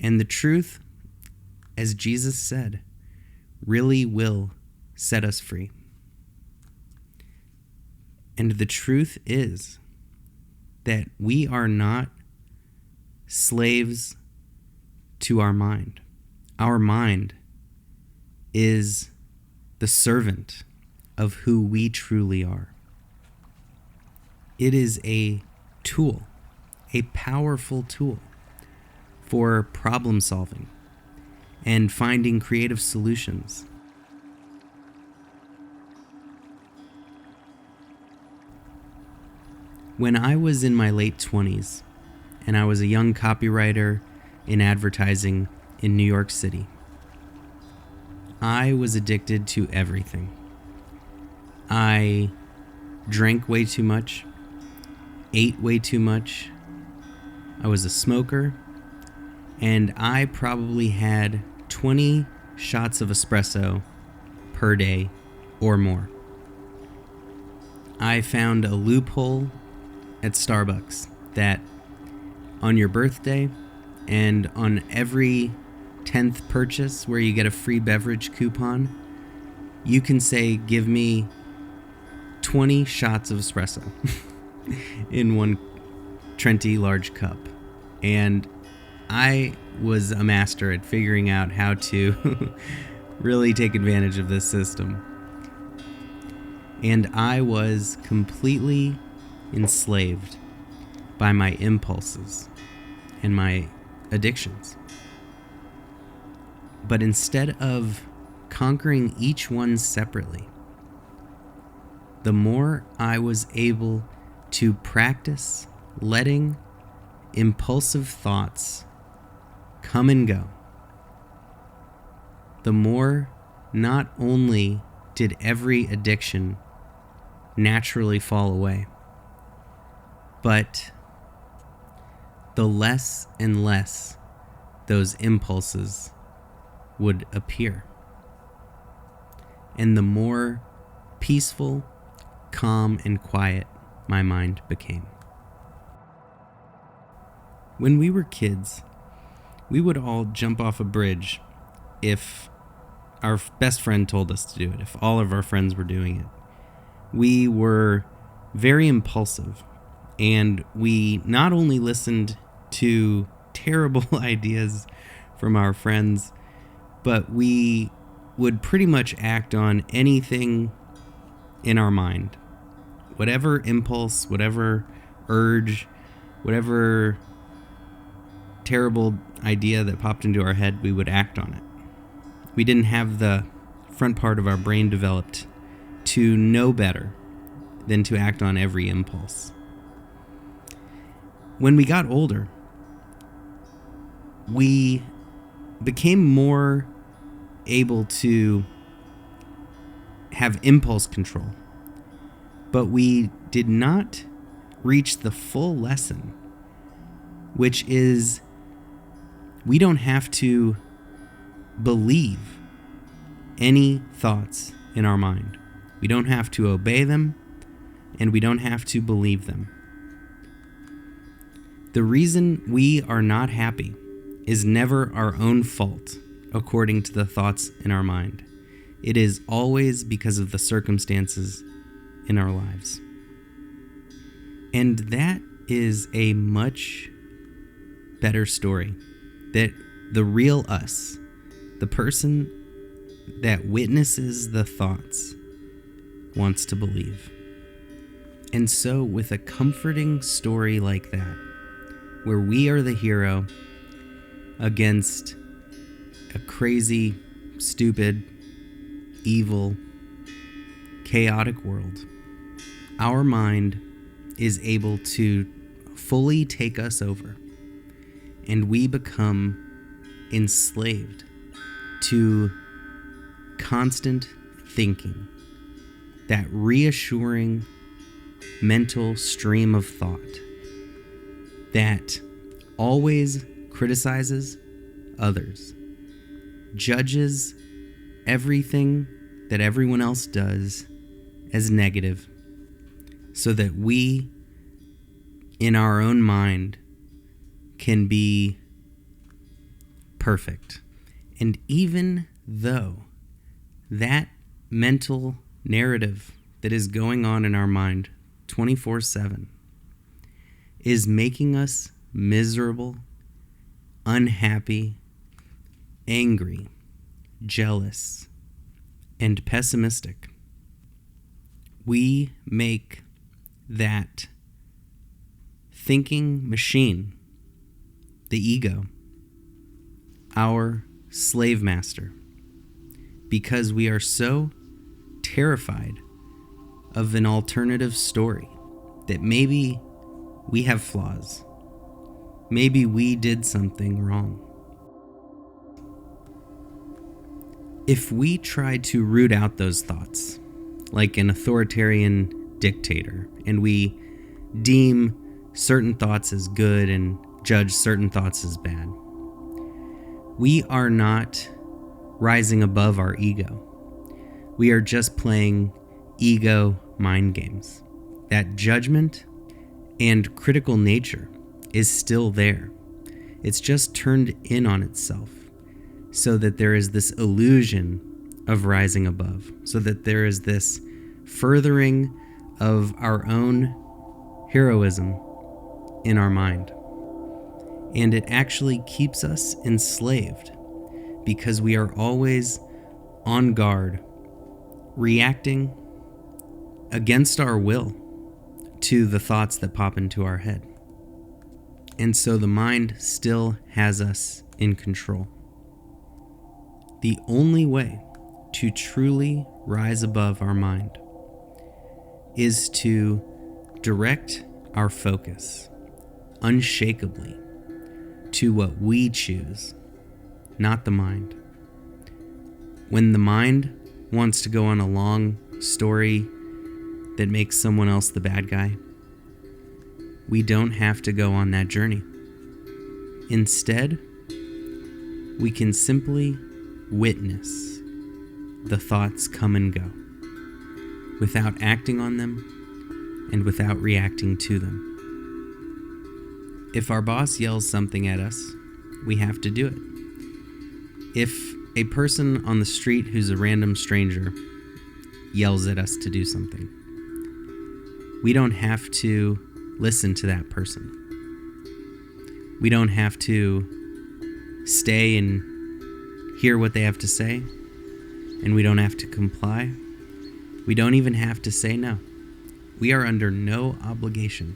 And the truth, as Jesus said, really will set us free. And the truth is that we are not slaves to our mind. Our mind is the servant of who we truly are. It is a tool, a powerful tool for problem solving and finding creative solutions. When I was in my late 20s and I was a young copywriter in advertising in New York City, I was addicted to everything. I drank way too much, ate way too much, I was a smoker, and I probably had 20 shots of espresso per day or more. I found a loophole at Starbucks that on your birthday and on every 10th purchase where you get a free beverage coupon, you can say, give me 20 shots of espresso in one Trenti large cup. And I was a master at figuring out how to really take advantage of this system. And I was completely enslaved by my impulses and my addictions. But instead of conquering each one separately, the more I was able to practice letting impulsive thoughts come and go, the more not only did every addiction naturally fall away, but the less and less those impulses would appear, and the more peaceful, calm, and quiet my mind became. When we were kids, we would all jump off a bridge if our best friend told us to do it, if all of our friends were doing it. We were very impulsive, and we not only listened to terrible ideas from our friends, but we would pretty much act on anything in our mind. Whatever impulse, whatever urge, whatever terrible idea that popped into our head, we would act on it. We didn't have the front part of our brain developed to know better than to act on every impulse. When we got older, we became more able to have impulse control, but we did not reach the full lesson, which is we don't have to believe any thoughts in our mind. We don't have to obey them, and we don't have to believe them. The reason we are not happy is never our own fault, according to the thoughts in our mind. It is always because of the circumstances in our lives. And that is a much better story that the real us, the person that witnesses the thoughts, wants to believe. And so with a comforting story like that, where we are the hero against a crazy, stupid, evil, chaotic world, our mind is able to fully take us over, and we become enslaved to constant thinking, that reassuring mental stream of thought that always criticizes others, judges everything that everyone else does as negative, so that we, in our own mind, can be perfect. And even though that mental narrative that is going on in our mind 24/7 is making us miserable, unhappy, angry, jealous, and pessimistic, we make that thinking machine, the ego, our slave master, because we are so terrified of an alternative story that maybe we have flaws, maybe we did something wrong. If we try to root out those thoughts, like an authoritarian dictator, and we deem certain thoughts as good and judge certain thoughts as bad, we are not rising above our ego. We are just playing ego mind games. That judgment and critical nature is still there. It's just turned in on itself so that there is this illusion of rising above, so that there is this furthering of our own heroism in our mind. And it actually keeps us enslaved because we are always on guard, reacting against our will to the thoughts that pop into our head. And so the mind still has us in control. The only way to truly rise above our mind is to direct our focus unshakably to what we choose, not the mind. When the mind wants to go on a long story that makes someone else the bad guy, we don't have to go on that journey. Instead, we can simply witness the thoughts come and go without acting on them and without reacting to them. If our boss yells something at us, we have to do it. If a person on the street who's a random stranger yells at us to do something, we don't have to listen to that person. We don't have to stay and hear what they have to say, and we don't have to comply. We don't even have to say no. We are under no obligation.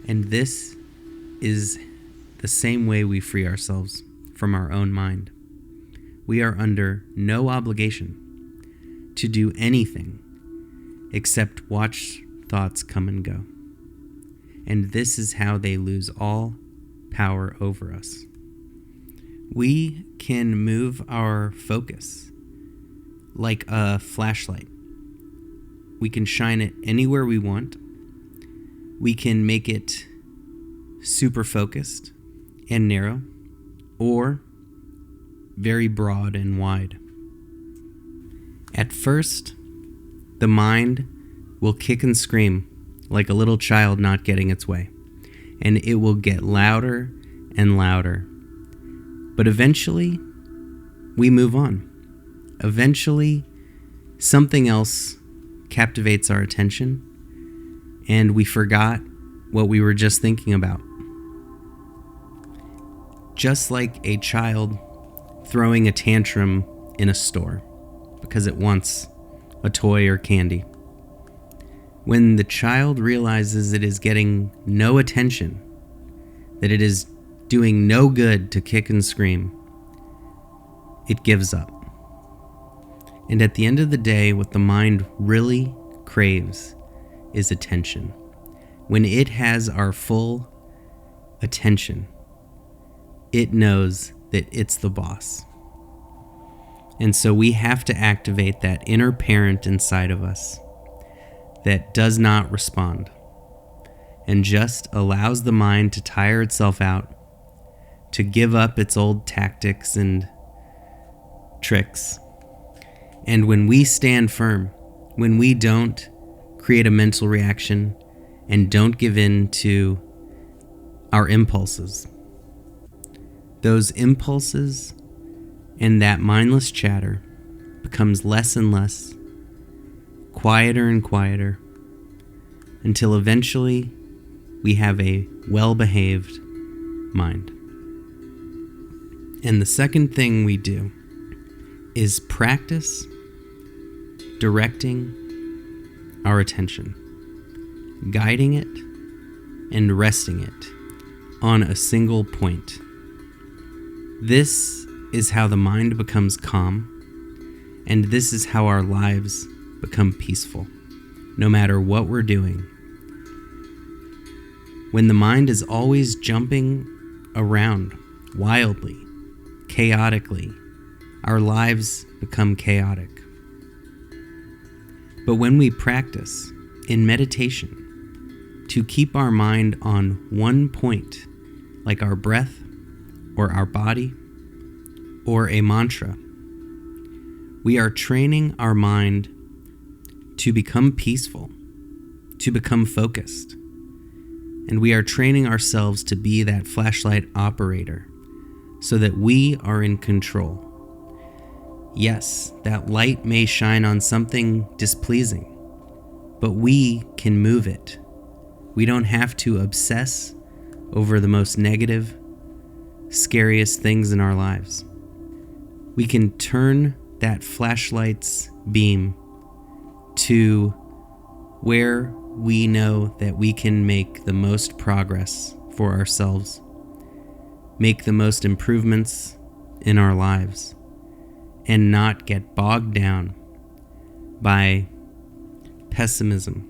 And this is the same way we free ourselves from our own mind. We are under no obligation to do anything except watch thoughts come and go. And this is how they lose all power over us. We can move our focus like a flashlight. We can shine it anywhere we want. We can make it super focused and narrow, or very broad and wide. At first, the mind will kick and scream like a little child not getting its way, and it will get louder and louder. But eventually, we move on. Eventually, something else captivates our attention, and we forgot what we were just thinking about. Just like a child throwing a tantrum in a store because it wants a toy or candy. When the child realizes it is getting no attention, that it is doing no good to kick and scream, it gives up. And at the end of the day, what the mind really craves is attention. When it has our full attention, it knows that it's the boss. And so we have to activate that inner parent inside of us that does not respond and just allows the mind to tire itself out, to give up its old tactics and tricks. And when we stand firm, when we don't create a mental reaction and don't give in to our impulses, those impulses and that mindless chatter becomes less and less, quieter and quieter, until eventually we have a well-behaved mind. And the second thing we do is practice directing our attention, guiding it and resting it on a single point. This is how the mind becomes calm, and this is how our lives become peaceful, no matter what we're doing. When the mind is always jumping around wildly, chaotically, our lives become chaotic. But when we practice in meditation to keep our mind on one point, like our breath or our body or a mantra, we are training our mind to become peaceful, to become focused. And we are training ourselves to be that flashlight operator so that we are in control. Yes, that light may shine on something displeasing, but we can move it. We don't have to obsess over the most negative, scariest things in our lives. We can turn that flashlight's beam to where we know that we can make the most progress for ourselves, make the most improvements in our lives, and not get bogged down by pessimism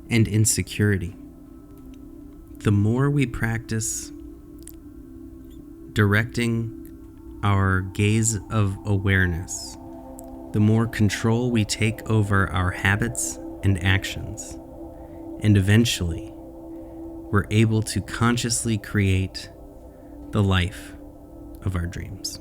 and insecurity. The more we practice directing our gaze of awareness, the more control we take over our habits and actions, and eventually we're able to consciously create the life of our dreams.